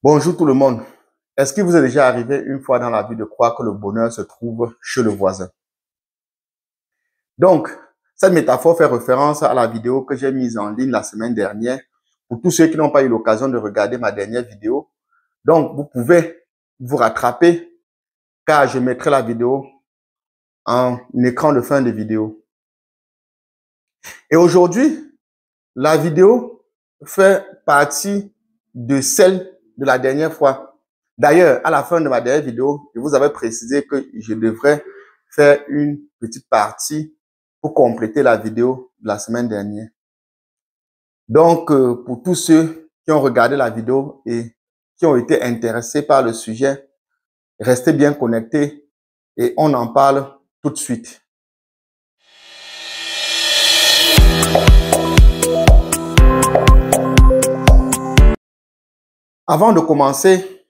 Bonjour tout le monde. Est-ce qu'il vous est déjà arrivé une fois dans la vie de croire que le bonheur se trouve chez le voisin? Donc, cette métaphore fait référence à la vidéo que j'ai mise en ligne la semaine dernière. Pour tous ceux qui n'ont pas eu l'occasion de regarder ma dernière vidéo, donc vous pouvez vous rattraper car je mettrai la vidéo en écran de fin de vidéo. Et aujourd'hui, la vidéo fait partie de celle de la dernière fois. D'ailleurs, à la fin de ma dernière vidéo, je vous avais précisé que je devrais faire une petite partie pour compléter la vidéo de la semaine dernière. Donc, pour tous ceux qui ont regardé la vidéo et qui ont été intéressés par le sujet, restez bien connectés et on en parle tout de suite. Avant de commencer,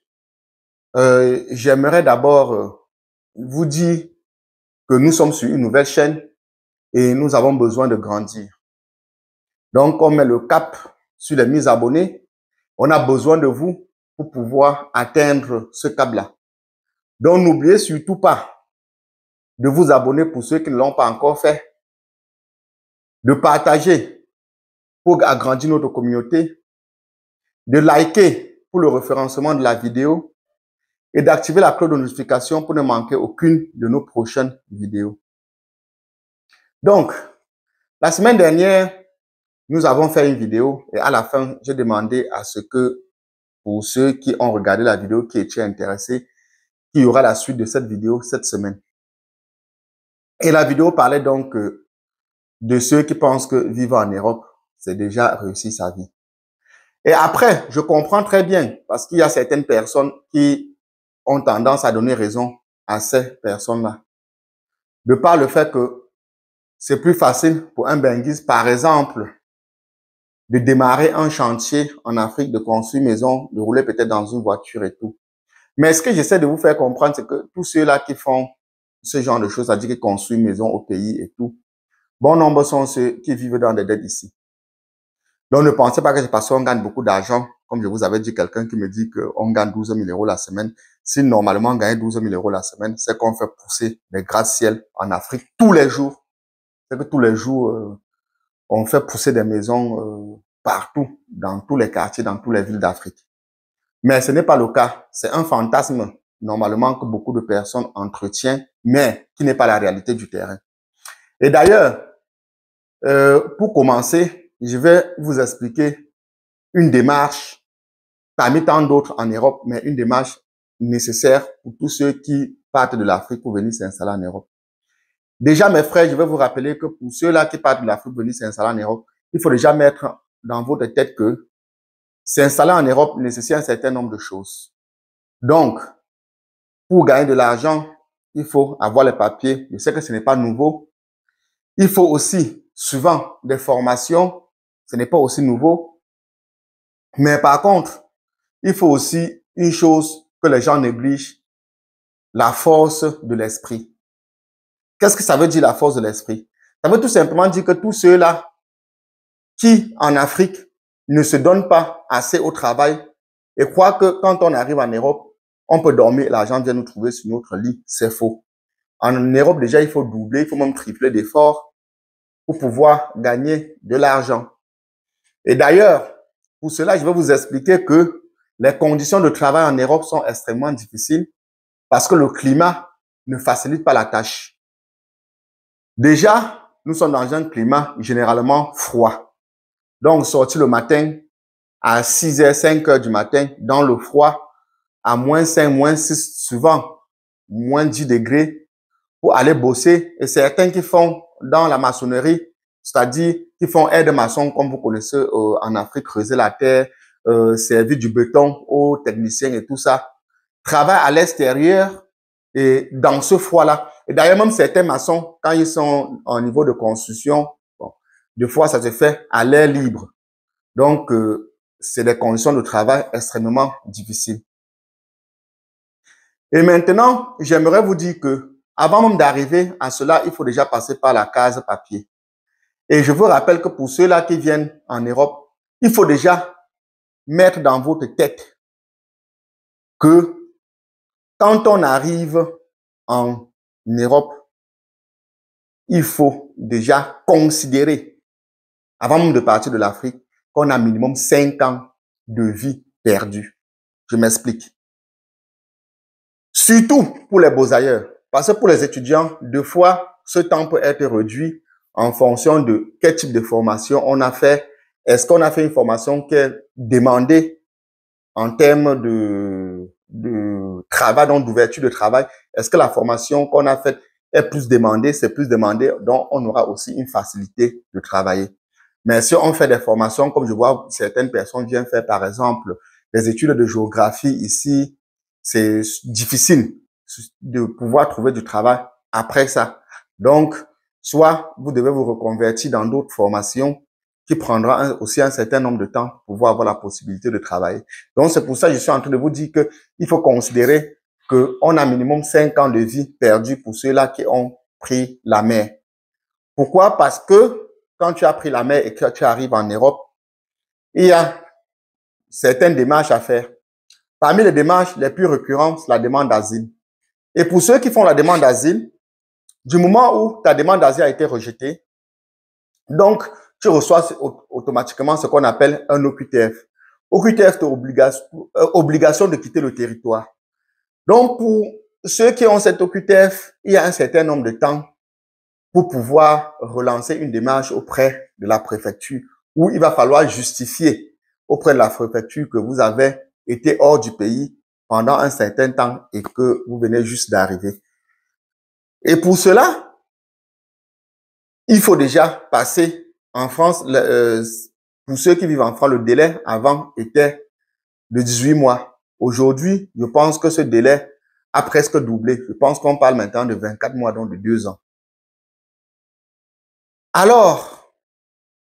j'aimerais d'abord vous dire que nous sommes sur une nouvelle chaîne et nous avons besoin de grandir. Donc, on met le cap sur les 1000 abonnés. On a besoin de vous pour pouvoir atteindre ce cap-là. Donc, n'oubliez surtout pas de vous abonner pour ceux qui ne l'ont pas encore fait, de partager pour agrandir notre communauté, de liker pour le référencement de la vidéo et d'activer la cloche de notification pour ne manquer aucune de nos prochaines vidéos. Donc, la semaine dernière, nous avons fait une vidéo et à la fin, j'ai demandé à ce que, pour ceux qui ont regardé la vidéo, qui étaient intéressés, qu'il y aura la suite de cette vidéo cette semaine. Et la vidéo parlait donc de ceux qui pensent que vivre en Europe, c'est déjà réussir sa vie. Et après, je comprends très bien parce qu'il y a certaines personnes qui ont tendance à donner raison à ces personnes-là. De par le fait que c'est plus facile pour un benguiste, par exemple, de démarrer un chantier en Afrique, de construire une maison, de rouler peut-être dans une voiture et tout. Mais ce que j'essaie de vous faire comprendre, c'est que tous ceux-là qui font ce genre de choses, c'est-à-dire qui construisent une maison au pays et tout, bon nombre sont ceux qui vivent dans des dettes ici. Donc ne pensez pas que c'est parce qu'on gagne beaucoup d'argent, comme je vous avais dit, quelqu'un qui me dit qu'on gagne 12 000 € la semaine. Si normalement on gagne 12 000 € la semaine, c'est qu'on fait pousser des gratte-ciel en Afrique tous les jours. C'est que tous les jours, on fait pousser des maisons partout, dans tous les quartiers, dans toutes les villes d'Afrique. Mais ce n'est pas le cas. C'est un fantasme, normalement, que beaucoup de personnes entretiennent, mais qui n'est pas la réalité du terrain. Et d'ailleurs, pour commencer, je vais vous expliquer une démarche, parmi tant d'autres en Europe, mais une démarche nécessaire pour tous ceux qui partent de l'Afrique pour venir s'installer en Europe. Déjà, mes frères, je vais vous rappeler que pour ceux-là qui partent de l'Afrique pour venir s'installer en Europe, il faut déjà mettre dans votre tête que s'installer en Europe nécessite un certain nombre de choses. Donc, pour gagner de l'argent, il faut avoir les papiers. Je sais que ce n'est pas nouveau. Il faut aussi souvent des formations. Ce n'est pas aussi nouveau. Mais par contre, il faut aussi une chose que les gens négligent, la force de l'esprit. Qu'est-ce que ça veut dire la force de l'esprit? Ça veut tout simplement dire que tous ceux-là qui, en Afrique, ne se donnent pas assez au travail et croient que quand on arrive en Europe, on peut dormir, l'argent vient nous trouver sur notre lit. C'est faux. En Europe, déjà, il faut doubler, il faut même tripler d'efforts pour pouvoir gagner de l'argent. Et d'ailleurs, pour cela, je vais vous expliquer que les conditions de travail en Europe sont extrêmement difficiles parce que le climat ne facilite pas la tâche. Déjà, nous sommes dans un climat généralement froid. Donc, sortir le matin à 6h, 5h du matin dans le froid, à moins 5, moins 6, souvent moins 10 degrés pour aller bosser. Et certains qui font dans la maçonnerie, c'est-à-dire qui font aide-maçon, comme vous connaissez en Afrique, creuser la terre, servir du béton aux techniciens et tout ça, travaillent à l'extérieur et dans ce froid-là. Et d'ailleurs, même certains maçons, quand ils sont au niveau de construction, bon, des fois, ça se fait à l'air libre. Donc, c'est des conditions de travail extrêmement difficiles. Et maintenant, j'aimerais vous dire que avant même d'arriver à cela, il faut déjà passer par la case papier. Et je vous rappelle que pour ceux-là qui viennent en Europe, il faut déjà mettre dans votre tête que quand on arrive en Europe, il faut déjà considérer, avant même de partir de l'Afrique, qu'on a minimum 5 ans de vie perdue. Je m'explique. Surtout pour les beaux ailleurs. Parce que pour les étudiants, deux fois, ce temps peut être réduit en fonction de quel type de formation on a fait. Est-ce qu'on a fait une formation qui est demandée en termes de travail, donc d'ouverture de travail? Est-ce que la formation qu'on a faite est plus demandée? C'est plus demandé, donc on aura aussi une facilité de travailler. Mais si on fait des formations, comme je vois certaines personnes viennent faire, par exemple, des études de géographie ici, c'est difficile de pouvoir trouver du travail après ça. Donc, soit vous devez vous reconvertir dans d'autres formations qui prendra aussi un certain nombre de temps pour pouvoir avoir la possibilité de travailler. Donc, c'est pour ça que je suis en train de vous dire que il faut considérer qu'on a minimum 5 ans de vie perdus pour ceux-là qui ont pris la mer. Pourquoi? Parce que quand tu as pris la mer et que tu arrives en Europe, il y a certaines démarches à faire. Parmi les démarches les plus récurrentes, c'est la demande d'asile. Et pour ceux qui font la demande d'asile, du moment où ta demande d'asile a été rejetée, donc tu reçois automatiquement ce qu'on appelle un OQTF. OQTF, c'est obligation de quitter le territoire. Donc pour ceux qui ont cette OQTF, il y a un certain nombre de temps pour pouvoir relancer une démarche auprès de la préfecture où il va falloir justifier auprès de la préfecture que vous avez été hors du pays pendant un certain temps et que vous venez juste d'arriver. Et pour cela, il faut déjà passer en France, pour ceux qui vivent en France, le délai avant était de 18 mois. Aujourd'hui, je pense que ce délai a presque doublé. Je pense qu'on parle maintenant de 24 mois, donc de 2 ans. Alors,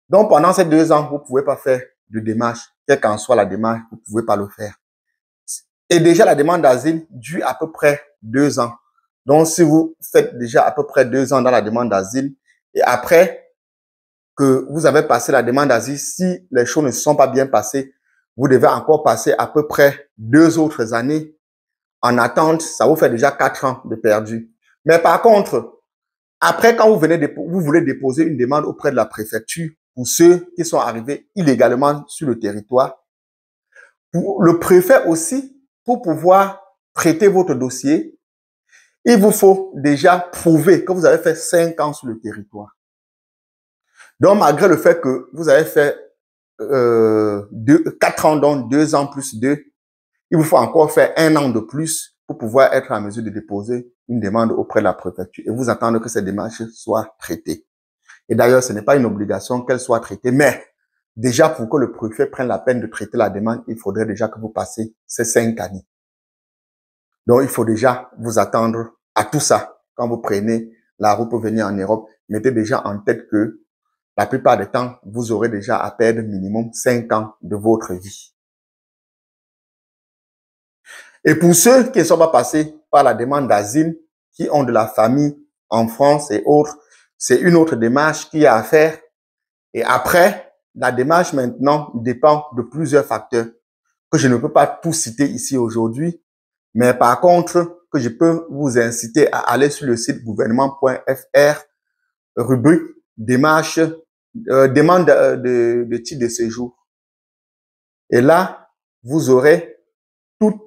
donc pendant ces 2 ans, vous ne pouvez pas faire de démarche. Quelle qu'en soit la démarche, vous ne pouvez pas le faire. Et déjà, la demande d'asile dure à peu près 2 ans. Donc, si vous faites déjà à peu près 2 ans dans la demande d'asile, et après que vous avez passé la demande d'asile, si les choses ne se sont pas bien passées, vous devez encore passer à peu près 2 autres années en attente. Ça vous fait déjà 4 ans de perdu. Mais par contre, après, quand vous voulez déposer une demande auprès de la préfecture pour ceux qui sont arrivés illégalement sur le territoire, pour le préfet aussi, pour pouvoir traiter votre dossier, il vous faut déjà prouver que vous avez fait 5 ans sur le territoire. Donc, malgré le fait que vous avez fait 4 ans, donc 2 ans plus 2, il vous faut encore faire 1 an de plus pour pouvoir être en mesure de déposer une demande auprès de la préfecture et vous attendre que ces démarches soient traitées. Et d'ailleurs, ce n'est pas une obligation qu'elles soient traitées, mais déjà pour que le préfet prenne la peine de traiter la demande, il faudrait déjà que vous passiez ces 5 années. Donc, il faut déjà vous attendre à tout ça. Quand vous prenez la route pour venir en Europe, mettez déjà en tête que la plupart du temps, vous aurez déjà à perdre minimum 5 ans de votre vie. Et pour ceux qui ne sont pas passés par la demande d'asile, qui ont de la famille en France et autres, c'est une autre démarche qu'il y a à faire. Et après, la démarche maintenant dépend de plusieurs facteurs que je ne peux pas tout citer ici aujourd'hui. Mais par contre, que je peux vous inciter à aller sur le site gouvernement.fr, rubrique démarche, demande de titre de séjour. Et là, vous aurez toute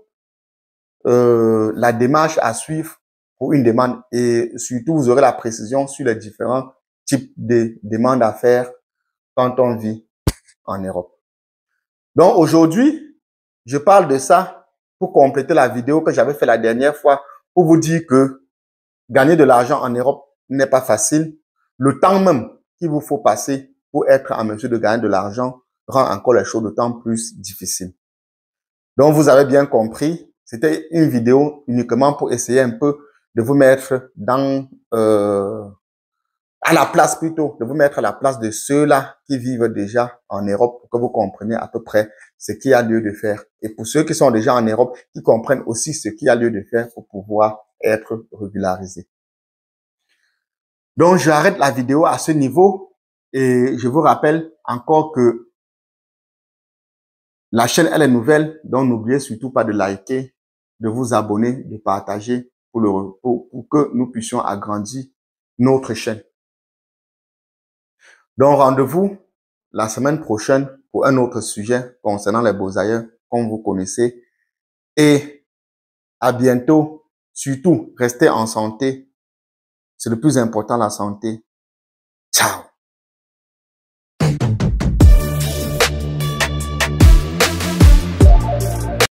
la démarche à suivre pour une demande et surtout, vous aurez la précision sur les différents types de demandes à faire quand on vit en Europe. Donc aujourd'hui, je parle de ça pour compléter la vidéo que j'avais fait la dernière fois pour vous dire que gagner de l'argent en Europe n'est pas facile. Le temps même qu'il vous faut passer pour être en mesure de gagner de l'argent rend encore les choses d'autant plus difficiles. Donc, vous avez bien compris, c'était une vidéo uniquement pour essayer un peu de vous mettre dans, à la place plutôt, de vous mettre à la place de ceux-là qui vivent déjà en Europe pour que vous compreniez à peu près ce qu'il y a lieu de faire. Et pour ceux qui sont déjà en Europe, qui comprennent aussi ce qu'il y a lieu de faire pour pouvoir être régularisés. Donc, j'arrête la vidéo à ce niveau et je vous rappelle encore que la chaîne, elle est nouvelle, donc n'oubliez surtout pas de liker, de vous abonner, de partager pour que nous puissions agrandir notre chaîne. Donc, rendez-vous la semaine prochaine pour un autre sujet concernant les beaux aïeux, comme vous connaissez. Et à bientôt. Surtout, restez en santé. C'est le plus important, la santé. Ciao.